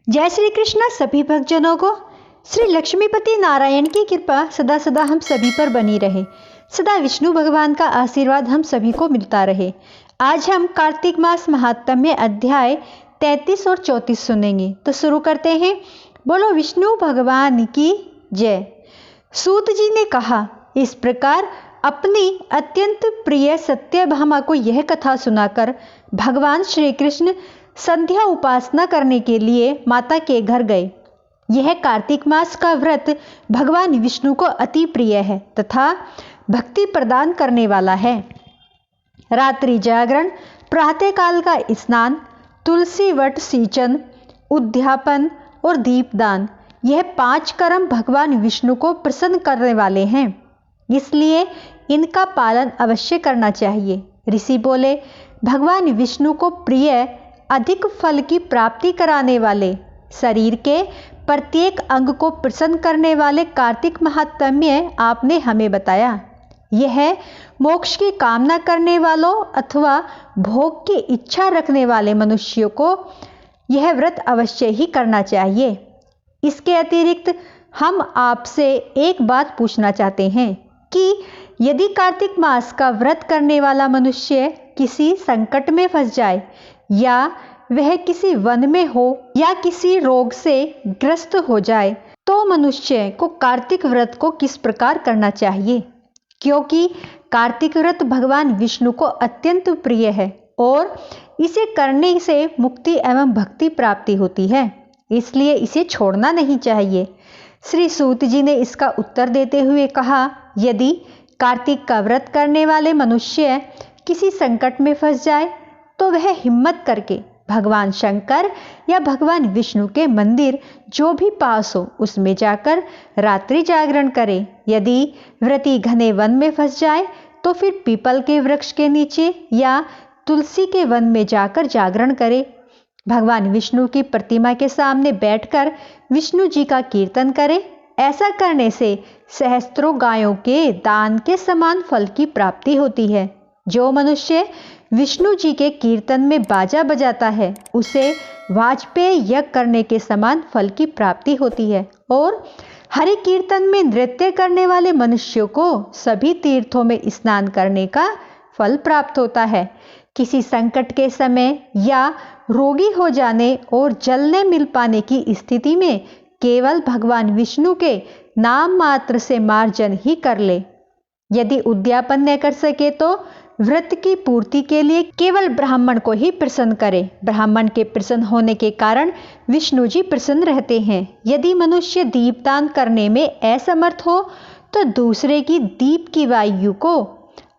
जय श्री कृष्ण सभी भक्तजनों को। श्री लक्ष्मीपति नारायण की कृपा सदा सदा हम सभी पर बनी रहे। सदा विष्णु भगवान का आशीर्वाद हम सभी को मिलता रहे। आज हम कार्तिक मास महात्म्य अध्याय 33 और 34 सुनेंगे। तो शुरू करते हैं। बोलो विष्णु भगवान की जय। सूत जी ने कहा, इस प्रकार अपनी अत्यंत प्रिय सत्यभामा को यह कथा सुनाकर भगवान श्री कृष्ण संध्या उपासना करने के लिए माता के घर गए। यह कार्तिक मास का व्रत भगवान विष्णु को अति प्रिय है तथा भक्ति प्रदान करने वाला है। रात्रि जागरण, प्रातःकाल का स्नान, तुलसी वट सींचन, उद्यापन और दीपदान, यह 5 कर्म भगवान विष्णु को प्रसन्न करने वाले हैं, इसलिए इनका पालन अवश्य करना चाहिए। ऋषि बोले, भगवान विष्णु को प्रिय अधिक फल की प्राप्ति कराने वाले, शरीर के प्रत्येक अंग को प्रसन्न करने वाले कार्तिक महात्म्य आपने हमें बताया। यह मोक्ष की कामना करने वालों अथवा भोग की इच्छा रखने वाले मनुष्यों को यह व्रत अवश्य ही करना चाहिए। इसके अतिरिक्त हम आपसे एक बात पूछना चाहते हैं कि यदि कार्तिक मास का व्रत करने वाला मनुष्य किसी संकट में फंस जाए या वह किसी वन में हो या किसी रोग से ग्रस्त हो जाए तो मनुष्य को कार्तिक व्रत को किस प्रकार करना चाहिए, क्योंकि कार्तिक व्रत भगवान विष्णु को अत्यंत प्रिय है और इसे करने से मुक्ति एवं भक्ति प्राप्ति होती है, इसलिए इसे छोड़ना नहीं चाहिए। श्री सूत जी ने इसका उत्तर देते हुए कहा, यदि कार्तिक का व्रत करने वाले मनुष्य किसी संकट में फंस जाए तो वह हिम्मत करके भगवान शंकर या भगवान विष्णु के मंदिर जो भी पास हो उसमें जाकर रात्रि जागरण करे। यदि व्रती घने वन में फंस जाए तो फिर पीपल के वृक्ष के नीचे या तुलसी के वन में जाकर जागरण करे। भगवान विष्णु की प्रतिमा के सामने बैठकर विष्णु जी का कीर्तन करे। ऐसा करने से सहस्त्रों गायों के दान के समान फल की प्राप्ति होती है। जो मनुष्य विष्णु जी के कीर्तन में बाजा बजाता है उसे वाजपेय यज्ञ करने के समान फल की प्राप्ति होती है और हरि कीर्तन में नृत्य करने वाले मनुष्यों को सभी तीर्थों में स्नान करने का फल प्राप्त होता है। किसी संकट के समय या रोगी हो जाने और जल न मिल पाने की स्थिति में केवल भगवान विष्णु के नाम मात्र से मार्जन ही कर ले। यदि उद्यापन न कर सके तो व्रत की पूर्ति के लिए केवल ब्राह्मण को ही प्रसन्न करे। ब्राह्मण के प्रसन्न होने के कारण विष्णु जी प्रसन्न रहते हैं। यदि मनुष्य दीपदान करने में असमर्थ हो तो दूसरे की दीप की वायु को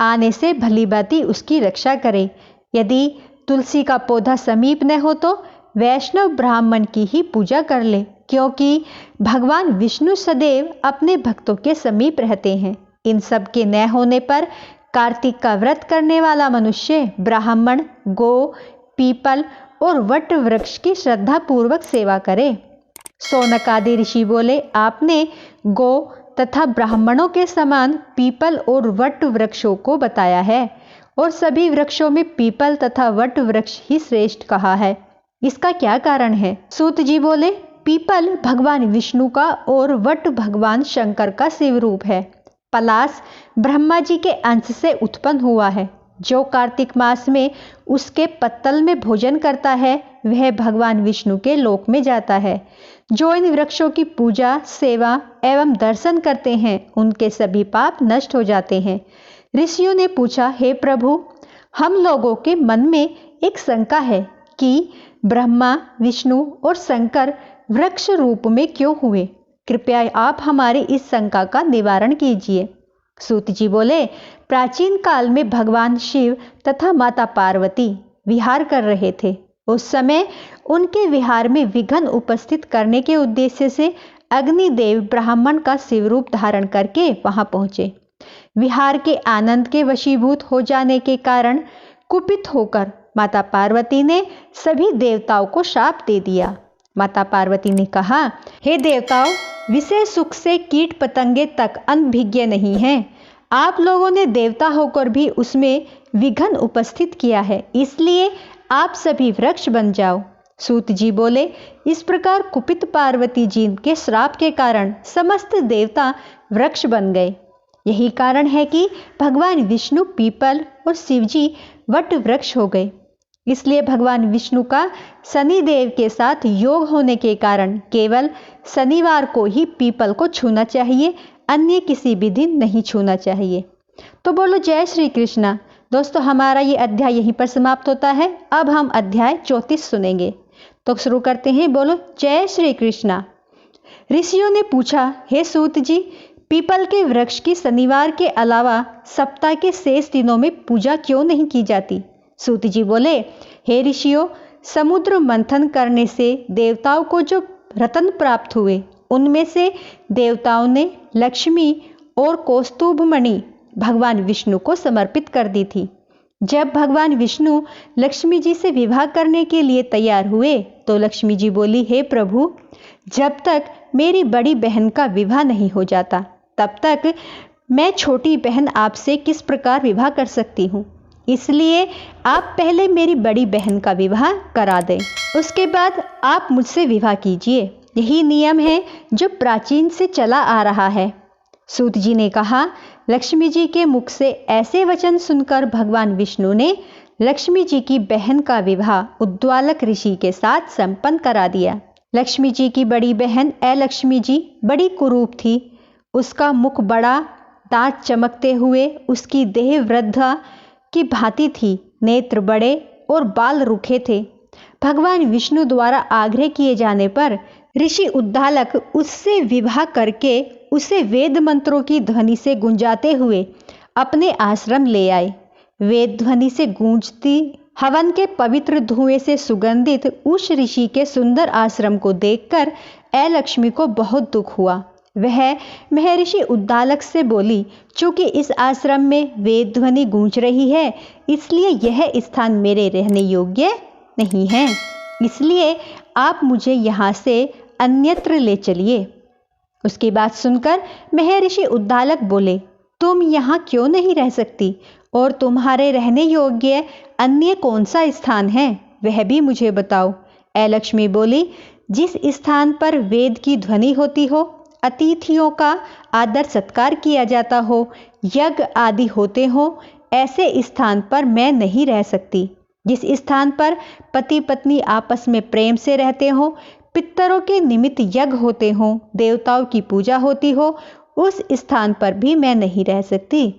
आने से भलीभांति उसकी रक्षा करे। यदि तुलसी का पौधा समीप न हो तो वैष्णव ब्राह्मण की ही पूजा कर ले, क्योंकि भगवान विष्णु सदैव अपने भक्तों के समीप रहते हैं। इन सब के न होने पर कार्तिक का व्रत करने वाला मनुष्य ब्राह्मण, गो, पीपल और वट वृक्ष की श्रद्धा पूर्वक सेवा करे। शौनक आदि ऋषि बोले, आपने गो तथा ब्राह्मणों के समान पीपल और वट वृक्षों को बताया है और सभी वृक्षों में पीपल तथा वट वृक्ष ही श्रेष्ठ कहा है। इसका क्या कारण है? सूत जी बोले, पीपल भगवान विष्णु का और वट भगवान शंकर का शिव रूप है। पलाश ब्रह्मा जी के अंश से उत्पन्न हुआ है। जो कार्तिक मास में उसके पत्तल में भोजन करता है वह भगवान विष्णु के लोक में जाता है। जो इन वृक्षों की पूजा, सेवा एवं दर्शन करते हैं उनके सभी पाप नष्ट हो जाते हैं। ऋषियों ने पूछा, हे प्रभु, हम लोगों के मन में एक शंका है कि ब्रह्मा, विष्णु और शंकर वृक्ष रूप में क्यों हुए? कृपया आप हमारी इस शंका का निवारण कीजिए। सूत जी बोले, प्राचीन काल में भगवान शिव तथा माता पार्वती विहार कर रहे थे। उस समय उनके विहार में विघ्न उपस्थित करने के उद्देश्य से अग्निदेव ब्राह्मण का शिव रूप धारण करके वहां पहुंचे। विहार के आनंद के वशीभूत हो जाने के कारण कुपित होकर माता पार्वती ने सभी देवताओं को शाप दे दिया। माता पार्वती ने कहा, हे देवताओं, विषय सुख से कीट पतंगे तक अनभिज्ञ नहीं हैं। आप लोगों ने देवता होकर भी उसमें विघ्न उपस्थित किया है, इसलिए आप सभी वृक्ष बन जाओ। सूत जी बोले, इस प्रकार कुपित पार्वती जी के श्राप के कारण समस्त देवता वृक्ष बन गए। यही कारण है कि भगवान विष्णु पीपल और शिव जी वट वृक्ष हो गए। इसलिए भगवान विष्णु का शनि देव के साथ योग होने के कारण केवल शनिवार को ही पीपल को छूना चाहिए, अन्य किसी भी दिन नहीं छूना चाहिए। तो बोलो जय श्री कृष्णा। दोस्तों, हमारा ये अध्याय यहीं पर समाप्त होता है। अब हम अध्याय 34 सुनेंगे। तो शुरू करते हैं। बोलो जय श्री कृष्णा। ऋषियों ने पूछा, हे सूत जी, पीपल के वृक्ष की शनिवार के अलावा सप्ताह के शेष दिनों में पूजा क्यों नहीं की जाती? सूत जी बोले, हे ऋषियों, समुद्र मंथन करने से देवताओं को जो रत्न प्राप्त हुए, उनमें से देवताओं ने लक्ष्मी और कौस्तुभ मणि भगवान विष्णु को समर्पित कर दी थी। जब भगवान विष्णु लक्ष्मी जी से विवाह करने के लिए तैयार हुए तो लक्ष्मी जी बोली, हे प्रभु, जब तक मेरी बड़ी बहन का विवाह नहीं हो जाता तब तक मैं छोटी बहन आपसे किस प्रकार विवाह कर सकती हूँ। इसलिए आप पहले मेरी बड़ी बहन का विवाह करा दें, उसके बाद आप मुझसे विवाह कीजिए। यही नियम है जो प्राचीन से चला आ रहा है। सूत जी ने कहा, लक्ष्मी जी के मुख से ऐसे वचन सुनकर भगवान विष्णु ने लक्ष्मी जी की बहन का विवाह उद्वालक ऋषि के साथ संपन्न करा दिया। लक्ष्मी जी की बड़ी बहन अलक्ष्मी जी बड़ी कुरूप थी। उसका मुख बड़ा, दांत चमकते हुए उसकी देह वृद्धा की भांति थी, नेत्र बड़े और बाल रूखे थे। भगवान विष्णु द्वारा आग्रह किए जाने पर ऋषि उद्दालक उससे विवाह करके उसे वेद मंत्रों की ध्वनि से गुंजाते हुए अपने आश्रम ले आए। वेद ध्वनि से गूंजती हवन के पवित्र धुएं से सुगंधित उस ऋषि के सुंदर आश्रम को देखकर अलक्ष्मी को बहुत दुख हुआ। वह महर्षि उद्दालक से बोली, चूंकि इस आश्रम में वेद ध्वनि गूंज रही है, इसलिए यह स्थान मेरे रहने योग्य नहीं है, इसलिए आप मुझे यहाँ से अन्यत्र ले चलिए। उसकी बात सुनकर महर्षि उद्दालक बोले, तुम यहाँ क्यों नहीं रह सकती और तुम्हारे रहने योग्य अन्य कौन सा स्थान है, वह भी मुझे बताओ। अलक्ष्मी बोली, जिस स्थान पर वेद की ध्वनि होती हो, अतिथियों का आदर सत्कार किया जाता हो, यज्ञ आदि होते हो, ऐसे स्थान पर मैं नहीं रह सकती। जिस स्थान पर पति पत्नी आपस में प्रेम से रहते हो, पितरों के निमित्त यज्ञ होते हो, देवताओं की पूजा होती हो, उस स्थान पर भी मैं नहीं रह सकती।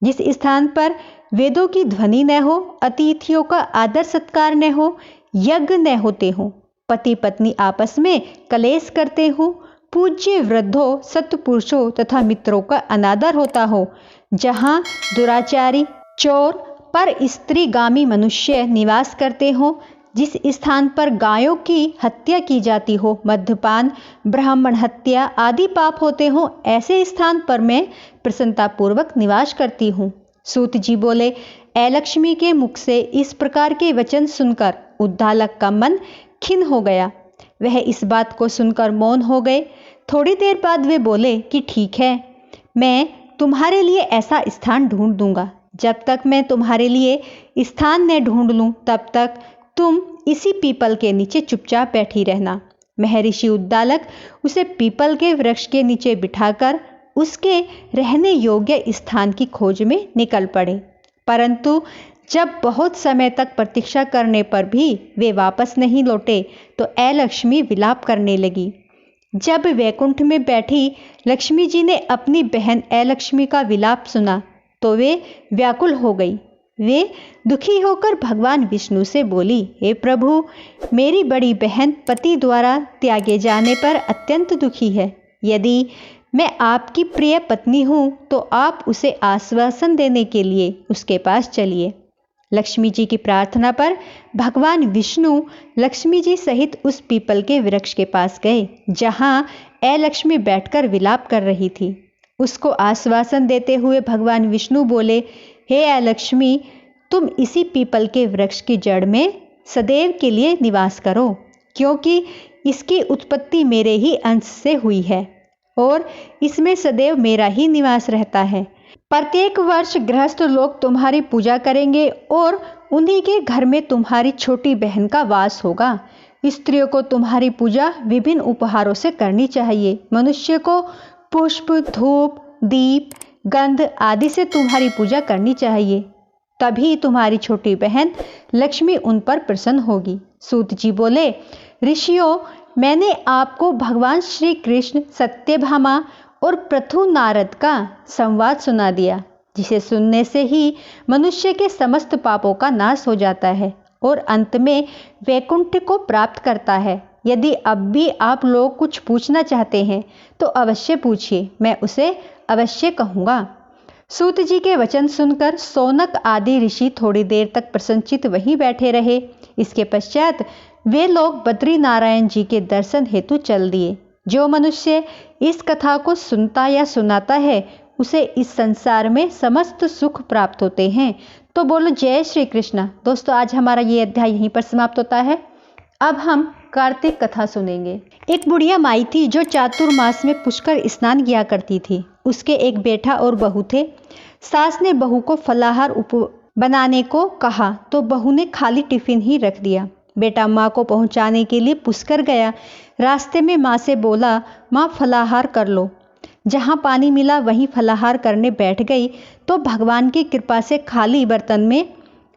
जिस स्थान पर वेदों की ध्वनि न हो, अतिथियों का आदर सत्कार न हो, यज्ञ न होते हो, पति पत्नी आपस में कलेश करते हो, पूज्य वृद्धों, सत्पुरुषों तथा मित्रों का अनादर होता हो, जहाँ दुराचारी, चोर, पर स्त्रीगामी मनुष्य निवास करते हो, जिस स्थान पर गायों की हत्या की जाती हो, मद्यपान, ब्राह्मण हत्या आदि पाप होते हो, ऐसे स्थान पर मैं प्रसन्नतापूर्वक निवास करती हूँ। सूत जी बोले, अलक्ष्मी के मुख से इस प्रकार के वचन सुनकर उद्दालक का मन खिन्न हो गया। वह इस बात को सुनकर मौन हो गए। थोड़ी देर बाद वे बोले कि ठीक है, मैं तुम्हारे लिए ऐसा स्थान ढूंढ दूंगा। जब तक मैं तुम्हारे लिए स्थान न ढूंढ लूं, तब तक तुम इसी पीपल के नीचे चुपचाप बैठी रहना। महर्षि उद्दालक उसे पीपल के वृक्ष के नीचे बिठाकर उसके रहने योग्य स्थान की खोज में निकल पड़े। परंतु जब बहुत समय तक प्रतीक्षा करने पर भी वे वापस नहीं लौटे तो अलक्ष्मी विलाप करने लगी। जब वैकुंठ में बैठी लक्ष्मी जी ने अपनी बहन अलक्ष्मी का विलाप सुना तो वे व्याकुल हो गई। वे दुखी होकर भगवान विष्णु से बोली, हे प्रभु, मेरी बड़ी बहन पति द्वारा त्यागे जाने पर अत्यंत दुखी है। यदि मैं आपकी प्रिय पत्नी हूँ तो आप उसे आश्वासन देने के लिए उसके पास चलिए। लक्ष्मी जी की प्रार्थना पर भगवान विष्णु लक्ष्मी जी सहित उस पीपल के वृक्ष के पास गए, जहाँ अलक्ष्मी बैठकर विलाप कर रही थी। उसको आश्वासन देते हुए भगवान विष्णु बोले, हे अलक्ष्मी, तुम इसी पीपल के वृक्ष की जड़ में सदैव के लिए निवास करो, क्योंकि इसकी उत्पत्ति मेरे ही अंश से हुई है और इसमें सदैव मेरा ही निवास रहता है। प्रत्येक वर्ष गृहस्थ लोग तुम्हारी पूजा करेंगे और उन्हीं के घर में तुम्हारी छोटी बहन का वास होगा। स्त्रियों को तुम्हारी पूजा विभिन्न उपहारों से करनी चाहिए। मनुष्य को पुष्प, धूप, दीप, गंध आदि से तुम्हारी पूजा करनी चाहिए, तभी तुम्हारी छोटी बहन लक्ष्मी उन पर प्रसन्न होगी। सूत जी बोले, ऋषियों, मैंने आपको भगवान श्री कृष्ण, सत्यभामा और पृथु नारद का संवाद सुना दिया, जिसे सुनने से ही मनुष्य के समस्त पापों का नाश हो जाता है और अंत में वैकुंठ को प्राप्त करता है। यदि अब भी आप लोग कुछ पूछना चाहते हैं तो अवश्य पूछिए, मैं उसे अवश्य कहूँगा। सूत जी के वचन सुनकर सौनक आदि ऋषि थोड़ी देर तक प्रसन्नचित्त वहीं बैठे रहे। इसके पश्चात वे लोग बद्री नारायण जी के दर्शन हेतु चल दिए। जो मनुष्य इस कथा को सुनता या सुनाता है उसे इस संसार में समस्त सुख प्राप्त होते हैं। तो बोलो जय श्री कृष्ण। दोस्तों, आज हमारा ये अध्याय यहीं पर समाप्त होता है। अब हम कार्तिक कथा सुनेंगे। एक बुढ़िया माई थी जो चातुर्मास में पुष्कर स्नान किया करती थी। उसके एक बेटा और बहू थे। सास ने बहू को फलाहार बनाने को कहा तो बहू ने खाली टिफिन ही रख दिया। बेटा माँ को पहुँचाने के लिए पुष्कर गया। रास्ते में माँ से बोला, माँ फलाहार कर लो। जहाँ पानी मिला वहीं फलाहार करने बैठ गई तो भगवान की कृपा से खाली बर्तन में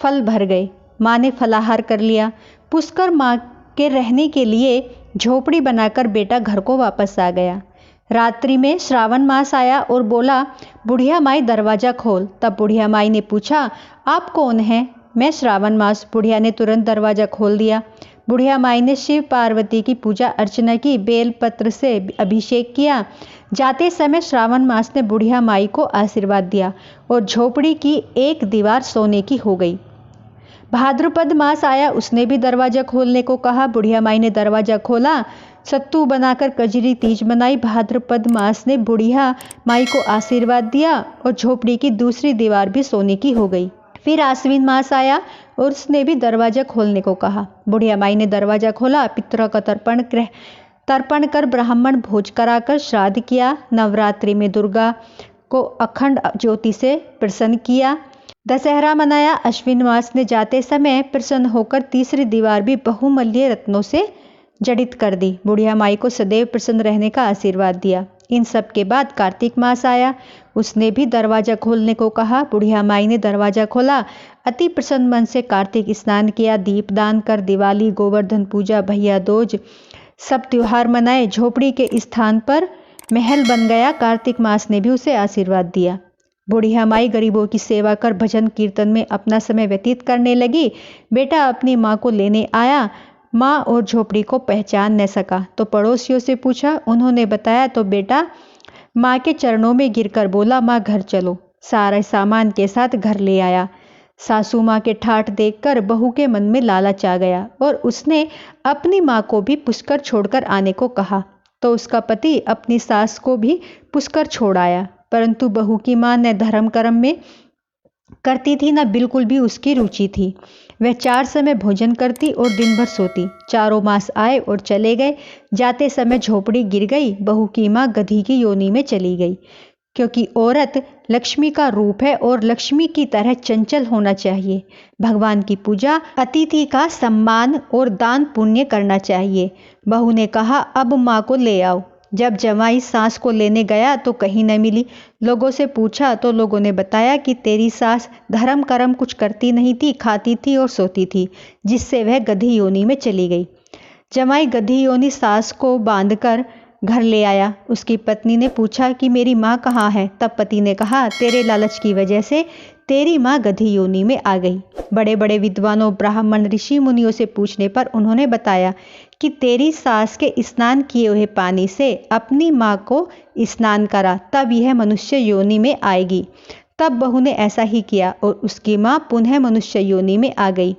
फल भर गए। माँ ने फलाहार कर लिया। पुष्कर माँ के रहने के लिए झोपड़ी बनाकर बेटा घर को वापस आ गया। रात्रि में श्रावण मास आया और बोला, बुढ़िया माई दरवाज़ा खोल। तब बुढ़िया माई ने पूछा, आप कौन हैं? मैं श्रावण मास। बुढ़िया ने तुरंत दरवाज़ा खोल दिया। बुढ़िया माई ने शिव पार्वती की पूजा अर्चना की, बेल पत्र से अभिषेक किया। जाते समय श्रावण मास ने बुढ़िया माई को आशीर्वाद दिया और झोपड़ी की एक दीवार सोने की हो गई। भाद्रपद मास आया, उसने भी दरवाज़ा खोलने को कहा। बुढ़िया माई ने दरवाज़ा खोला, सत्तू बनाकर कजरी तीज बनाई। भाद्रपद मास ने बुढ़िया माई को आशीर्वाद दिया और झोपड़ी की दूसरी दीवार भी सोने की हो गई। फिर आश्विन मास आया और उसने भी दरवाज़ा खोलने को कहा। बुढ़िया माई ने दरवाज़ा खोला, पितरों का तर्पण कर ब्राह्मण भोज कराकर श्राद्ध किया। नवरात्रि में दुर्गा को अखंड ज्योति से प्रसन्न किया। दशहरा मनाया। अश्विन मास ने जाते समय प्रसन्न होकर तीसरी दीवार भी बहुमूल्य रत्नों से जड़ित कर दी। बुढ़िया माई को सदैव प्रसन्न रहने का आशीर्वाद दिया। इन सब के बाद कार्तिक मास आया। उसने भी दरवाज़ा खोलने को कहा। बुढ़िया माई ने दरवाज़ा खोला। अति प्रसन्न मन से कार्तिक स्नान किया, दीपदान कर दिवाली, गोवर्धन पूजा, भैया दूज सब त्योहार मनाए। झोपड़ी के स्थान पर महल बन गया। कार्तिक मास ने भी उसे आशीर्वाद दिया। बुढ़िया माई गरीबों की सेवा कर भजन कीर्तन में अपना समय व्यतीत करने लगी। बेटा अपनी माँ को लेने आया। माँ और झोपड़ी को पहचान न सका तो पड़ोसियों से पूछा। उन्होंने बताया तो बेटा माँ के चरणों में गिरकर बोला, माँ घर चलो। सारे सामान के साथ घर ले आया। सासू माँ के ठाठ देखकर बहू के मन में लालच आ गया और उसने अपनी माँ को भी पुष्कर छोड़कर आने को कहा। तो उसका पति अपनी सास को भी पुष्कर छोड़ आया। परंतु बहू की माँ न धर्म कर्म में करती थी न बिल्कुल भी उसकी रुचि थी। वह 4 समय भोजन करती और दिन भर सोती। 4 मास आए और चले गए। जाते समय झोपड़ी गिर गई। बहू की माँ गधी की योनि में चली गई, क्योंकि औरत लक्ष्मी का रूप है और लक्ष्मी की तरह चंचल होना चाहिए। भगवान की पूजा, अतिथि का सम्मान और दान पुण्य करना चाहिए। बहू ने कहा, अब माँ को ले आओ। जब जमाई सास को लेने गया तो कहीं न मिली। लोगों से पूछा तो लोगों ने बताया कि तेरी सास धर्म कर्म कुछ करती नहीं थी, खाती थी और सोती थी, जिससे वह गधी योनि में चली गई। जमाई गधी योनि सास को बांधकर घर ले आया। उसकी पत्नी ने पूछा कि मेरी माँ कहाँ है? तब पति ने कहा, तेरे लालच की वजह से तेरी माँ गधी योनि में आ गई। बड़े बड़े विद्वानों, ब्राह्मण, ऋषि मुनियों से पूछने पर उन्होंने बताया कि तेरी सास के स्नान किए हुए पानी से अपनी माँ को स्नान करा, तब यह मनुष्य योनि में आएगी। तब बहू ने ऐसा ही किया और उसकी माँ पुनः मनुष्य योनि में आ गई।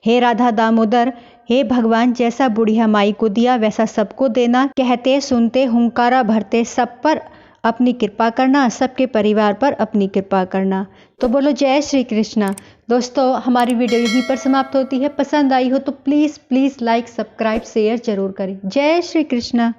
हे राधा दामोदर, हे भगवान, जैसा बुढ़िया माई को दिया वैसा सबको देना। कहते सुनते हुंकारा भरते सब पर अपनी कृपा करना, सबके परिवार पर अपनी कृपा करना। तो बोलो जय श्री कृष्णा। दोस्तों, हमारी वीडियो यहीं पर समाप्त होती है। पसंद आई हो तो प्लीज़ लाइक, सब्सक्राइब, शेयर जरूर करें। जय श्री कृष्णा।